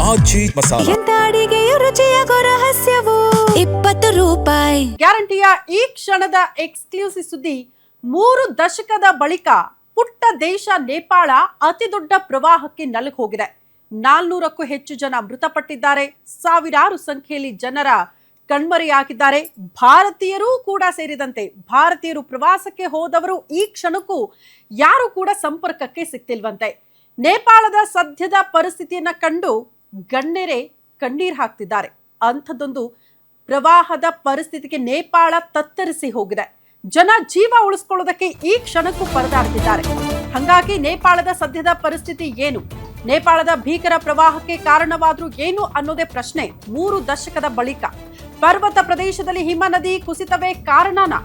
ಆಜಿ ಮಸಾಲ. ಎಂತ ಅಡಿಗೆಯ ರುಚಿಯಾಗೋ ರಹಸ್ಯವು 20 ರೂಪಾಯಿ ಗ್ಯಾರಂಟಿಯ ಈ ಕ್ಷಣದ ಎಕ್ಸ್ಕ್ಲೂಸಿವ್ ಸುದ್ದಿ. 3 ದಶಕದ ಬಳಿಕ ಪುಟ್ಟ ದೇಶ ನೇಪಾಳ ಅತಿ ದೊಡ್ಡ ಪ್ರವಾಹಕ್ಕೆ ನಲುಗಿ ಹೋಗಿದೆ. 400ಕ್ಕೂ ಹೆಚ್ಚು ಜನ ಮೃತಪಟ್ಟಿದ್ದಾರೆ. ಸಾವಿರಾರು ಸಂಖ್ಯೆಯಲ್ಲಿ ಜನರ ಕಣ್ಮರೆಯಾಗಿದ್ದಾರೆ. ಭಾರತೀಯರೂ ಕೂಡ ಸೇರಿದಂತೆ ಭಾರತೀಯರು ಪ್ರವಾಸಕ್ಕೆ ಹೋದವರು ಈ ಕ್ಷಣಕ್ಕೂ ಯಾರು ಕೂಡ ಸಂಪರ್ಕಕ್ಕೆ ಸಿಗ್ತಿಲ್ವಂತೆ. ನೇಪಾಳದ ಸದ್ಯದ ಪರಿಸ್ಥಿತಿಯನ್ನ ಕಂಡು ಗಣ್ಯರೇ ಕಣ್ಣೀರ್ ಹಾಕ್ತಿದ್ದಾರೆ. ಅಂಥದ್ದೊಂದು ಪ್ರವಾಹದ ಪರಿಸ್ಥಿತಿಗೆ ನೇಪಾಳ ತತ್ತರಿಸಿ ಹೋಗಿದೆ. ಜನ ಜೀವ ಉಳಿಸ್ಕೊಳ್ಳೋದಕ್ಕೆ ಈ ಕ್ಷಣಕ್ಕೂ ಪರದಾಡ್ತಿದ್ದಾರೆ. ಹಾಗಾಗಿ ನೇಪಾಳದ ಸದ್ಯದ ಪರಿಸ್ಥಿತಿ ಏನು, ನೇಪಾಳದ ಭೀಕರ ಪ್ರವಾಹಕ್ಕೆ ಕಾರಣವಾದ್ರೂ ಏನು ಅನ್ನೋದೇ ಪ್ರಶ್ನೆ. 3 ದಶಕದ ಬಳಿಕ ಪರ್ವತ ಪ್ರದೇಶದಲ್ಲಿ ಹಿಮ ನದಿ ಕುಸಿತವೇ ಕಾರಣನಾ?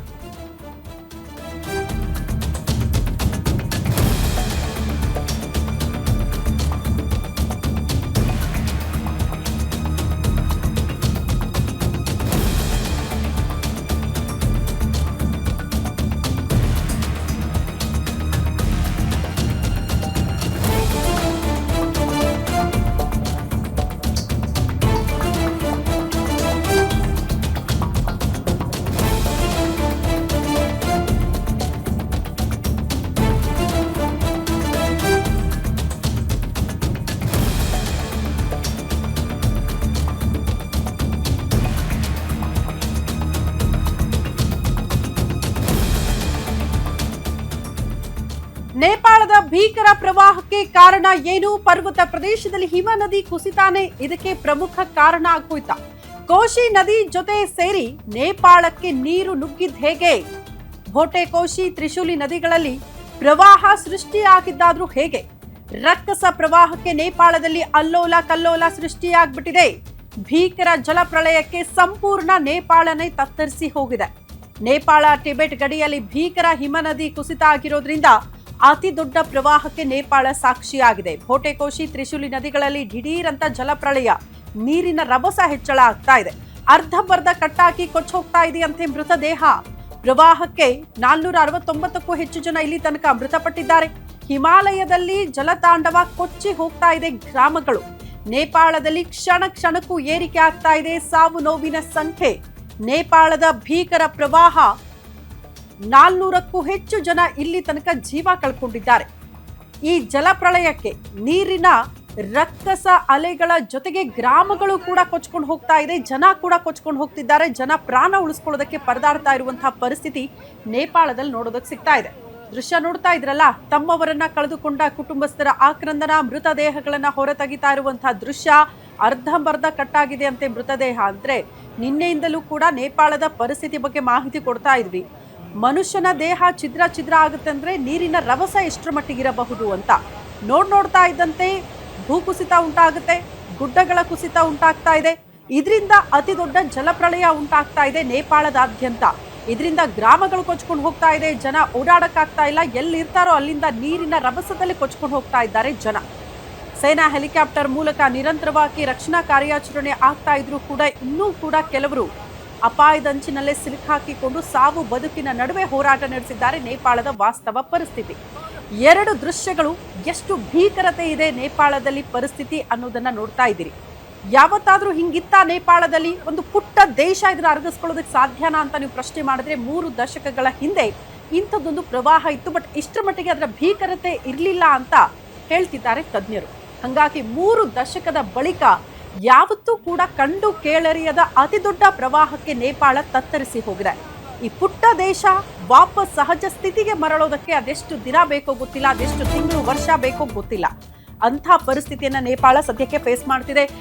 ನೇಪಾಳದ ಭೀಕರ ಪ್ರವಾಹಕ್ಕೆ ಕಾರಣ ಏನು? ಪರ್ವತ ಪ್ರದೇಶದಲ್ಲಿ ಹಿಮ ನದಿ ಕುಸಿತಾನೆ ಇದಕ್ಕೆ ಪ್ರಮುಖ ಕಾರಣ ಆಗೋಯ್ತಾ? ಕೋಶಿ ನದಿ ಜೊತೆ ಸೇರಿ ನೇಪಾಳಕ್ಕೆ ನೀರು ನುಗ್ಗಿದ್ ಹೇಗೆ? ಭೋಟೆ, ಕೋಶಿ, ತ್ರಿಶೂಲಿ ನದಿಗಳಲ್ಲಿ ಪ್ರವಾಹ ಸೃಷ್ಟಿಯಾಗಿದ್ದಾದ್ರೂ ಹೇಗೆ? ರಕ್ಕಸ ಪ್ರವಾಹಕ್ಕೆ ನೇಪಾಳದಲ್ಲಿ ಅಲ್ಲೋಲ ಕಲ್ಲೋಲ ಸೃಷ್ಟಿಯಾಗ್ಬಿಟ್ಟಿದೆ. ಭೀಕರ ಜಲಪ್ರಳಯಕ್ಕೆ ಸಂಪೂರ್ಣ ನೇಪಾಳನೇ ತತ್ತರಿಸಿ ಹೋಗಿದೆ. ನೇಪಾಳ ಟಿಬೆಟ್ ಗಡಿಯಲ್ಲಿ ಭೀಕರ ಹಿಮ ನದಿ ಕುಸಿತ ಆಗಿರೋದ್ರಿಂದ ಅತಿ ದೊಡ್ಡ ಪ್ರವಾಹಕ್ಕೆ ನೇಪಾಳ ಸಾಕ್ಷಿಯಾಗಿದೆ. ಭೋಟೆ, ಕೋಶಿ, ತ್ರಿಶೂಲಿ ನದಿಗಳಲ್ಲಿ ದಿಢೀರ್ ಅಂತ ಜಲಪ್ರಳಯ, ನೀರಿನ ರಭಸ ಹೆಚ್ಚಳ ಆಗ್ತಾ ಇದೆ. ಅರ್ಧಂಬರ್ಧ ಕಟ್ಟಾಕಿ ಕೊಚ್ಚಿ ಹೋಗ್ತಾ ಇದೆಯಂತೆ ಮೃತದೇಹ. ಪ್ರವಾಹಕ್ಕೆ 469ಕ್ಕೂ ಹೆಚ್ಚು ಜನ ಇಲ್ಲಿ ತನಕ ಮೃತಪಟ್ಟಿದ್ದಾರೆ. ಹಿಮಾಲಯದಲ್ಲಿ ಜಲತಾಂಡವ ಕೊಚ್ಚಿ ಹೋಗ್ತಾ ಇದೆ ಗ್ರಾಮಗಳು. ನೇಪಾಳದಲ್ಲಿ ಕ್ಷಣ ಕ್ಷಣಕ್ಕೂ ಏರಿಕೆ ಆಗ್ತಾ ಇದೆ ಸಾವು ನೋವಿನ ಸಂಖ್ಯೆ. ನೇಪಾಳದ ಭೀಕರ ಪ್ರವಾಹ 400ಕ್ಕೂ ಹೆಚ್ಚು ಜನ ಇಲ್ಲಿ ತನಕ ಜೀವ ಕಳ್ಕೊಂಡಿದ್ದಾರೆ. ಈ ಜಲಪ್ರಳಯಕ್ಕೆ ನೀರಿನ ರಕ್ಕಸ ಅಲೆಗಳ ಜೊತೆಗೆ ಗ್ರಾಮಗಳು ಕೂಡ ಕೊಚ್ಕೊಂಡು ಹೋಗ್ತಾ ಇದೆ, ಜನ ಕೂಡ ಕೊಚ್ಕೊಂಡು ಹೋಗ್ತಿದ್ದಾರೆ. ಜನ ಪ್ರಾಣ ಉಳಿಸ್ಕೊಳ್ಳೋದಕ್ಕೆ ಪರದಾಡ್ತಾ ಇರುವಂತಹ ಪರಿಸ್ಥಿತಿ ನೇಪಾಳದಲ್ಲಿ ನೋಡೋದಕ್ಕೆ ಸಿಗ್ತಾ ಇದೆ. ದೃಶ್ಯ ನೋಡ್ತಾ ಇದ್ರಲ್ಲ, ತಮ್ಮವರನ್ನ ಕಳೆದುಕೊಂಡ ಕುಟುಂಬಸ್ಥರ ಆಕ್ರಂದನ, ಮೃತದೇಹಗಳನ್ನ ಹೊರತೆಗಿತಾ ಇರುವಂತಹ ದೃಶ್ಯ. ಅರ್ಧಂಬರ್ಧ ಕಟ್ಟಾಗಿದೆ ಅಂತೆ ಮೃತದೇಹ. ಅಂದ್ರೆ ನಿನ್ನೆಯಿಂದಲೂ ಕೂಡ ನೇಪಾಳದ ಪರಿಸ್ಥಿತಿ ಬಗ್ಗೆ ಮಾಹಿತಿ ಕೊಡ್ತಾ ಇದ್ವಿ. ಮನುಷ್ಯನ ದೇಹ ಛಿದ್ರ ಛಿದ್ರ ಆಗುತ್ತೆ ಅಂದ್ರೆ ನೀರಿನ ರಭಸ ಎಷ್ಟರ ಮಟ್ಟಿಗಿರಬಹುದು ಅಂತ. ನೋಡ್ತಾ ಇದ್ದಂತೆ ಭೂಕುಸಿತ ಉಂಟಾಗುತ್ತೆ, ಗುಡ್ಡಗಳ ಕುಸಿತ ಉಂಟಾಗ್ತಾ ಇದೆ. ಇದರಿಂದ ಅತಿ ದೊಡ್ಡ ಜಲಪ್ರಳಯ ಉಂಟಾಗ್ತಾ ಇದೆ ನೇಪಾಳದಾದ್ಯಂತ. ಇದರಿಂದ ಗ್ರಾಮಗಳು ಕೊಚ್ಕೊಂಡು ಹೋಗ್ತಾ ಇದೆ, ಜನ ಓಡಾಡಕ್ಕಾಗ್ತಾ ಇಲ್ಲ. ಎಲ್ಲಿರ್ತಾರೋ ಅಲ್ಲಿಂದ ನೀರಿನ ರಭಸದಲ್ಲಿ ಕೊಚ್ಕೊಂಡು ಹೋಗ್ತಾ ಇದ್ದಾರೆ ಜನ. ಸೇನಾ ಹೆಲಿಕಾಪ್ಟರ್ ಮೂಲಕ ನಿರಂತರವಾಗಿ ರಕ್ಷಣಾ ಕಾರ್ಯಾಚರಣೆ ಆಗ್ತಾ ಇದ್ರೂ ಕೂಡ ಇನ್ನೂ ಕೂಡ ಕೆಲವರು ಅಪಾಯದಂಚಿನಲ್ಲೇ ಸಿಲುಕಾಕಿಕೊಂಡು ಸಾವು ಬದುಕಿನ ನಡುವೆ ಹೋರಾಟ ನಡೆಸಿದ್ದಾರೆ. ನೇಪಾಳದ ವಾಸ್ತವ ಪರಿಸ್ಥಿತಿ. 2 ದೃಶ್ಯಗಳು ಎಷ್ಟು ಭೀಕರತೆ ಇದೆ ನೇಪಾಳದಲ್ಲಿ ಪರಿಸ್ಥಿತಿ ಅನ್ನೋದನ್ನ ನೋಡ್ತಾ ಇದ್ದೀರಿ. ಯಾವತ್ತಾದ್ರೂ ಹಿಂಗಿತ್ತ ನೇಪಾಳದಲ್ಲಿ? ಒಂದು ಪುಟ್ಟ ದೇಶ ಇದನ್ನ ಅರಗಿಸ್ಕೊಳ್ಳೋದಕ್ಕೆ ಸಾಧ್ಯನಾ ಅಂತ ನೀವು ಪ್ರಶ್ನೆ ಮಾಡಿದ್ರೆ 3 ದಶಕಗಳ ಹಿಂದೆ ಇಂಥದ್ದೊಂದು ಪ್ರವಾಹ ಇತ್ತು. ಬಟ್ ಇಷ್ಟರ ಮಟ್ಟಿಗೆ ಅದರ ಭೀಕರತೆ ಇರಲಿಲ್ಲ ಅಂತ ಹೇಳ್ತಿದ್ದಾರೆ ತಜ್ಞರು. ಹಾಗಾಗಿ 3 ದಶಕದ ಬಳಿಕ ಯಾವತ್ತೂ ಕೂಡ ಕಂಡು ಕೇಳರಿಯದ ಅತಿ ದೊಡ್ಡ ಪ್ರವಾಹಕ್ಕೆ ನೇಪಾಳ ತತ್ತರಿಸಿ ಹೋಗಿದೆ. ಈ ಪುಟ್ಟ ದೇಶ ವಾಪಸ್ ಸಹಜ ಸ್ಥಿತಿಗೆ ಮರಳೋದಕ್ಕೆ ಅದೆಷ್ಟು ದಿನ ಬೇಕೋ ಗೊತ್ತಿಲ್ಲ, ಅದೆಷ್ಟು ತಿಂಗಳು ವರ್ಷ ಬೇಕೋ ಗೊತ್ತಿಲ್ಲ. ಅಂಥ ಪರಿಸ್ಥಿತಿಯನ್ನ ನೇಪಾಳ ಸದ್ಯಕ್ಕೆ ಫೇಸ್ ಮಾಡ್ತಿದೆ.